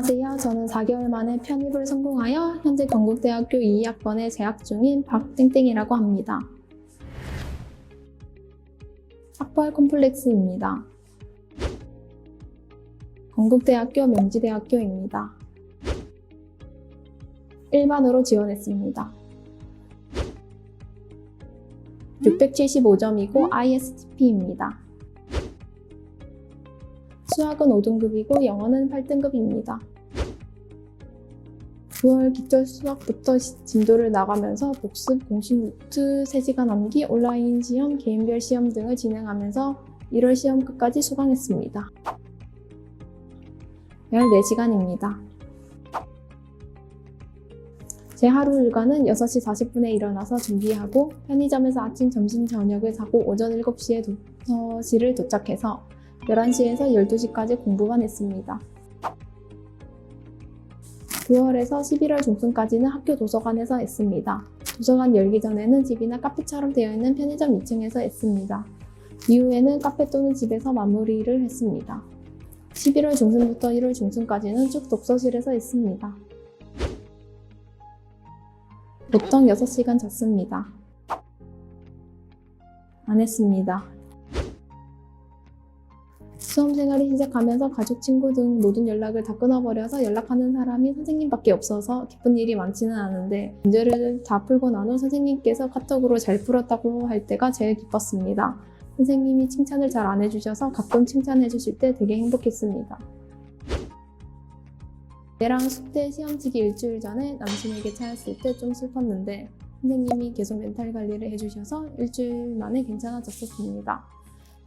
안녕하세요. 저는 4개월 만에 편입을 성공하여 현재 경북대학교 2학번에 재학 중인 박땡땡이라고 합니다. 학벌 콤플렉스입니다. 경북대학교 명지대학교입니다. 일반으로 지원했습니다. 675점이고 ISTP입니다. 수학은 5등급이고 영어는 8등급입니다. 9월 기초 수학부터 진도를 나가면서 복습, 공식 노트, 3시간 암기, 온라인 시험, 개인별 시험 등을 진행하면서 1월 시험 끝까지 수강했습니다. 14시간입니다. 제 하루 일과는 6시 40분에 일어나서 준비하고 편의점에서 아침, 점심, 저녁을 사고 오전 7시에 도서실을 도착해서 11시에서 12시까지 공부만 했습니다. 9월에서 11월 중순까지는 학교 도서관에서 했습니다. 도서관 열기 전에는 집이나 카페처럼 되어 있는 편의점 2층에서 했습니다. 이후에는 카페 또는 집에서 마무리를 했습니다. 11월 중순부터 1월 중순까지는 쭉 독서실에서 했습니다. 보통 6시간 잤습니다. 안 했습니다. 수험 생활이 시작하면서 가족, 친구 등 모든 연락을 다 끊어버려서 연락하는 사람이 선생님밖에 없어서 기쁜 일이 많지는 않은데 문제를 다 풀고 난 후 선생님께서 카톡으로 잘 풀었다고 할 때가 제일 기뻤습니다. 선생님이 칭찬을 잘 안 해주셔서 가끔 칭찬해 주실 때 되게 행복했습니다. 얘랑 숙제 시험치기 일주일 전에 남친에게 차였을 때 좀 슬펐는데 선생님이 계속 멘탈 관리를 해주셔서 일주일 만에 괜찮아졌었습니다.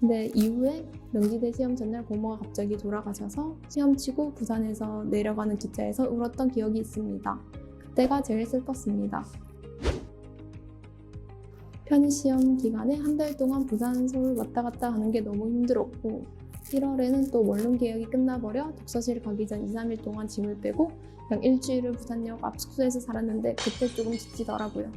근데 이후에 명지대 시험 전날 고모가 갑자기 돌아가셔서 시험 치고 부산에서 내려가는 기차에서 울었던 기억이 있습니다. 그때가 제일 슬펐습니다. 편입시험 기간에 한 달 동안 부산, 서울 왔다 갔다 하는 게 너무 힘들었고 1월에는 또 원룸 계약이 끝나버려 독서실 가기 전 2, 3일 동안 짐을 빼고 그냥 일주일을 부산역 앞 숙소에서 살았는데 그때 조금 지치더라고요.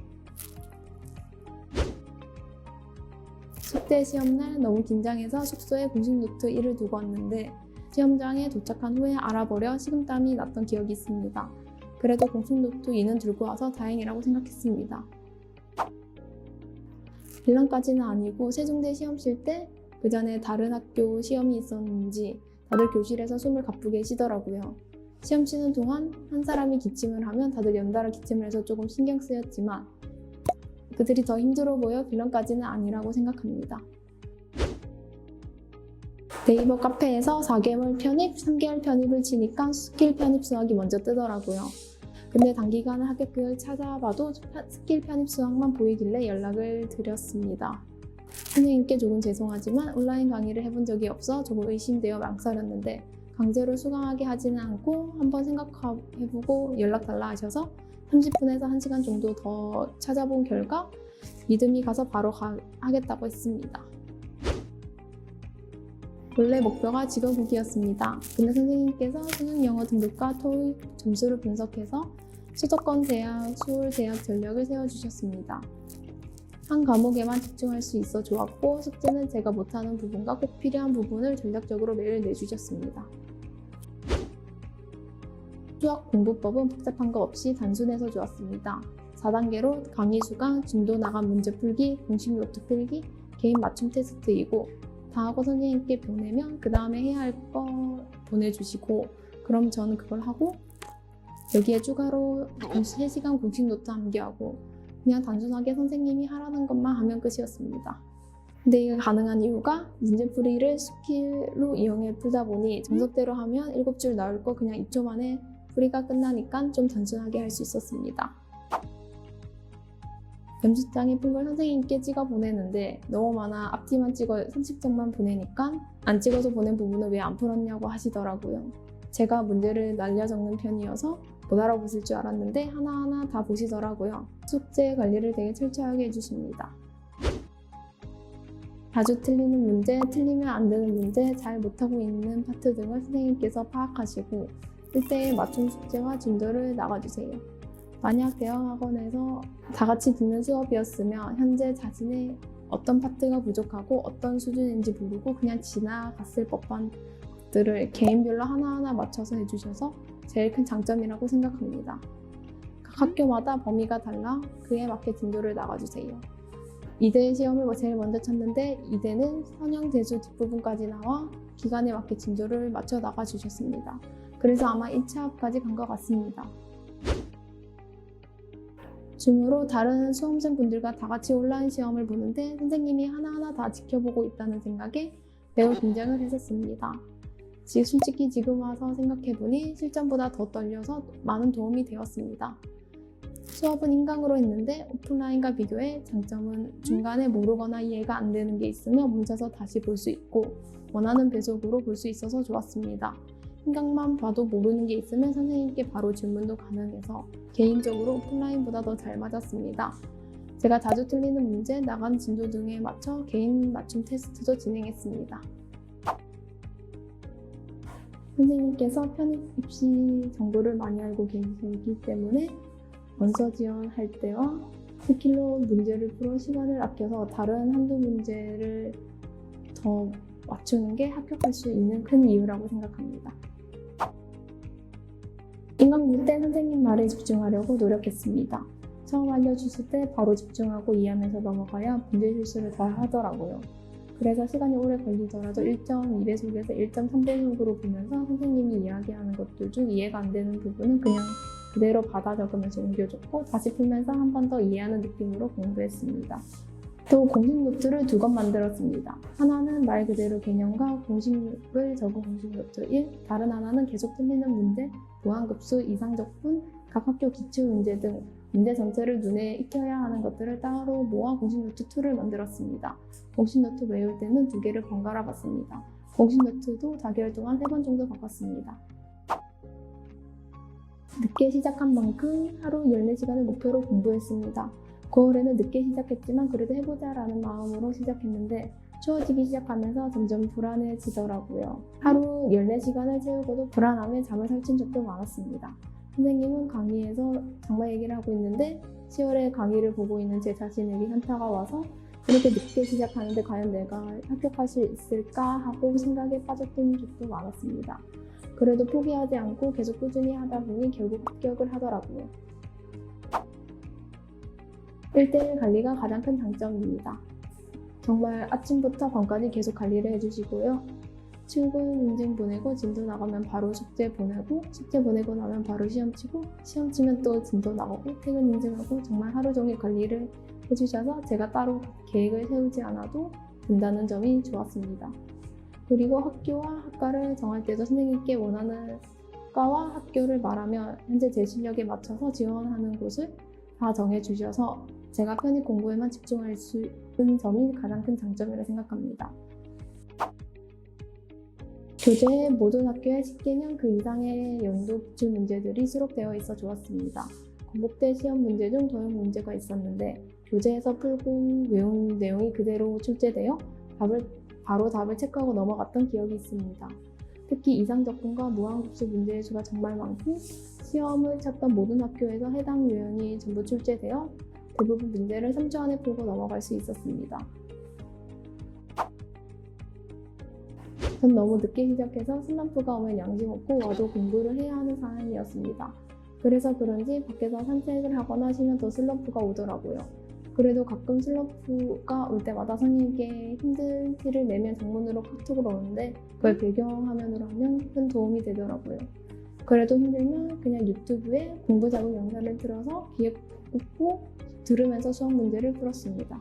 숙제 시험날 너무 긴장해서 숙소에 공식 노트 1을 두고 왔는데 시험장에 도착한 후에 알아버려 식은땀이 났던 기억이 있습니다. 그래도 공식 노트 2는 들고 와서 다행이라고 생각했습니다. 빌런까지는 아니고 세종대 시험 칠 때 그 전에 다른 학교 시험이 있었는지 다들 교실에서 숨을 가쁘게 쉬더라고요. 시험 치는 동안 한 사람이 기침을 하면 다들 연달아 기침을 해서 조금 신경 쓰였지만 그들이 더 힘들어 보여 빌런까지는 아니라고 생각합니다. 네이버 카페에서 4개월 편입, 3개월 편입을 치니까 스킬 편입 수학이 먼저 뜨더라고요. 근데 단기간 합격을 찾아봐도 스킬 편입 수학만 보이길래 연락을 드렸습니다. 선생님께 조금 죄송하지만 온라인 강의를 해본 적이 없어 조금 의심되어 망설였는데 강제로 수강하게 하지는 않고 한번 생각해보고 연락 달라 하셔서 30분에서 1시간 정도 더 찾아본 결과 믿음이 가서 바로 하겠다고 했습니다. 원래 목표가 직업국이었습니다. 근데 선생님께서 수능 영어 등급과 토익 점수를 분석해서 수도권 대학, 서울 대학 전력을 세워주셨습니다. 한 과목에만 집중할 수 있어 좋았고 숙제는 제가 못하는 부분과 꼭 필요한 부분을 전략적으로 매일 내주셨습니다. 수학 공부법은 복잡한 거 없이 단순해서 좋았습니다. 4단계로 강의 수강, 진도 나간 문제 풀기, 공식 노트 풀기, 개인 맞춤 테스트이고 다 하고 선생님께 보내면 그 다음에 해야 할 거 보내주시고 그럼 저는 그걸 하고 여기에 추가로 3시간 공식 노트 암기하고 그냥 단순하게 선생님이 하라는 것만 하면 끝이었습니다. 근데 이게 가능한 이유가 문제풀이를 스킬로 이용해 풀다 보니 정석대로 하면 7줄 나올 거 그냥 2초 만에 풀이가 끝나니까 좀 단순하게 할 수 있었습니다. 점수장에 푼 걸 선생님께 찍어 보내는데 너무 많아 앞뒤만 찍어 30점만 보내니까 안 찍어서 보낸 부분을 왜 안 풀었냐고 하시더라고요. 제가 문제를 날려 적는 편이어서 못 알아보실 줄 알았는데 하나하나 다 보시더라고요. 숙제 관리를 되게 철저하게 해주십니다. 자주 틀리는 문제, 틀리면 안 되는 문제, 잘 못하고 있는 파트 등을 선생님께서 파악하시고 1대1 맞춤 숙제와 진도를 나가주세요. 만약 대형학원에서 다 같이 듣는 수업이었으면 현재 자신의 어떤 파트가 부족하고 어떤 수준인지 모르고 그냥 지나갔을 법한 것들을 개인별로 하나하나 맞춰서 해주셔서 제일 큰 장점이라고 생각합니다. 각 학교마다 범위가 달라 그에 맞게 진도를 나가주세요. 이대 시험을 제일 먼저 쳤는데 이대는 선형 대수 뒷부분까지 나와 기간에 맞게 진도를 맞춰 나가주셨습니다. 그래서 아마 1차 합까지 간 것 같습니다. 줌으로 다른 수험생분들과 다 같이 온라인 시험을 보는데 선생님이 하나하나 다 지켜보고 있다는 생각에 매우 긴장을 했었습니다. 솔직히 지금 와서 생각해보니 실전보다 더 떨려서 많은 도움이 되었습니다. 수업은 인강으로 했는데 오프라인과 비교해 장점은 중간에 모르거나 이해가 안 되는 게 있으면 멈춰서 다시 볼 수 있고 원하는 배속으로 볼 수 있어서 좋았습니다. 인강만 봐도 모르는 게 있으면 선생님께 바로 질문도 가능해서 개인적으로 오프라인보다 더 잘 맞았습니다. 제가 자주 틀리는 문제, 나간 진도 등에 맞춰 개인 맞춤 테스트도 진행했습니다. 선생님께서 편입 입시 정보를 많이 알고 계시기 때문에 원서 지원할 때와 스킬로 문제를 풀어 시간을 아껴서 다른 한두 문제를 더 맞추는 게 합격할 수 있는 큰 이유라고 생각합니다. 인강 때 선생님 말에 집중하려고 노력했습니다. 처음 알려주실 때 바로 집중하고 이해하면서 넘어가야 문제 실수를 덜 하더라고요. 그래서 시간이 오래 걸리더라도 1.2배속에서 1.3배속으로 보면서 선생님이 이야기하는 것들 중 이해가 안 되는 부분은 그냥 그대로 받아 적으면서 옮겨줬고 다시 풀면서 한 번 더 이해하는 느낌으로 공부했습니다. 또 공식 노트를 2권 만들었습니다. 하나는 말 그대로 개념과 공식을 적은 공식 노트 1, 다른 하나는 계속 틀리는 문제, 무한급수, 이상적분, 각 학교 기출문제 등 문제 전체를 눈에 익혀야 하는 것들을 따로 모아 공식 노트 2를 만들었습니다. 공식 노트 외울 때는 2개를 번갈아 봤습니다. 공식 노트도 4개월 동안 3번 정도 바꿨습니다. 늦게 시작한 만큼 하루 14시간을 목표로 공부했습니다. 9월에는 늦게 시작했지만 그래도 해보자라는 마음으로 시작했는데 추워지기 시작하면서 점점 불안해지더라고요. 하루 14시간을 채우고도 불안함에 잠을 설친 적도 많았습니다. 선생님은 강의에서 장마 얘기를 하고 있는데 10월에 강의를 보고 있는 제 자신에게 현타가 와서 이렇게 늦게 시작하는데 과연 내가 합격할 수 있을까 하고 생각에 빠졌던 적도 많았습니다. 그래도 포기하지 않고 계속 꾸준히 하다 보니 결국 합격을 하더라고요. 1대1 관리가 가장 큰 장점입니다. 정말 아침부터 밤까지 계속 관리를 해주시고요. 출근 인증 보내고 진도 나가면 바로 숙제 보내고 숙제 보내고 나면 바로 시험 치고 시험 치면 또 진도 나가고 퇴근 인증하고 정말 하루 종일 관리를 해주셔서 제가 따로 계획을 세우지 않아도 된다는 점이 좋았습니다. 그리고 학교와 학과를 정할 때도 선생님께 원하는 과와 학교를 말하면 현재 제 실력에 맞춰서 지원하는 곳을 다 정해주셔서 제가 편입 공부에만 집중할 수 있는 점이 가장 큰 장점이라 생각합니다. 교재에 모든 학교의 10개년 그 이상의 연도 기출 문제들이 수록되어 있어 좋았습니다. 건국대 시험 문제 중 도형 문제가 있었는데 교재에서 풀고 외운 내용이 그대로 출제되어 바로 답을 체크하고 넘어갔던 기억이 있습니다. 특히 이상적분과 무한급수 문제의 수가 정말 많고 시험을 쳤던 모든 학교에서 해당 요연이 전부 출제되어 대부분 문제를 3초 안에 풀고 넘어갈 수 있었습니다. 전 너무 늦게 시작해서 슬럼프가 오면 양심 없고 와도 공부를 해야 하는 상황이었습니다. 그래서 그런지 밖에서 산책을 하거나 쉬면 더 슬럼프가 오더라고요. 그래도 가끔 슬럼프가 올 때마다 선생님께 힘든 티를 내면 장문으로 카톡을 오는데 그걸 배경화면으로 하면 큰 도움이 되더라고요. 그래도 힘들면 그냥 유튜브에 공부 자극 영상을 틀어서 귀에 꽂고 들으면서 수학 문제를 풀었습니다.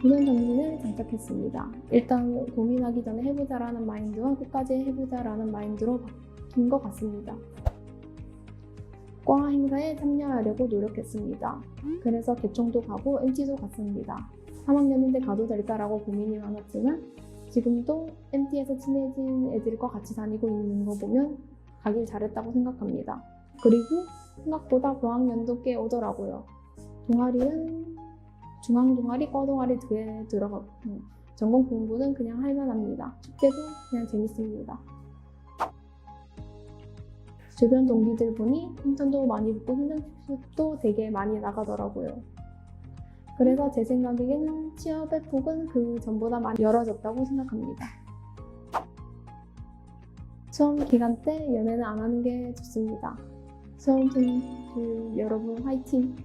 도전 정신을 장착했습니다. 일단 고민하기 전에 해보자라는 마인드와 끝까지 해보자라는 마인드로 바뀐 것 같습니다. 과 행사에 참여하려고 노력했습니다. 그래서 개총도 가고 MT도 갔습니다. 3학년인데 가도 될까라고 고민이 많았지만 지금도 MT에서 친해진 애들과 같이 다니고 있는 거 보면 가길 잘했다고 생각합니다. 그리고 생각보다 고학년도 꽤 오더라고요. 동아리는 중앙 동아리, 과 동아리 2개 들어가고 전공 공부는 그냥 할만합니다. 축제도 그냥 재밌습니다. 주변 동기들 보니 인턴도 많이 붙고 현장도 되게 많이 나가더라고요. 그래서 제 생각에는 취업의 폭은 그 전보다 많이 열어졌다고 생각합니다. 시험 기간 때 연애는 안 하는 게 좋습니다. 시험생들 여러분 화이팅!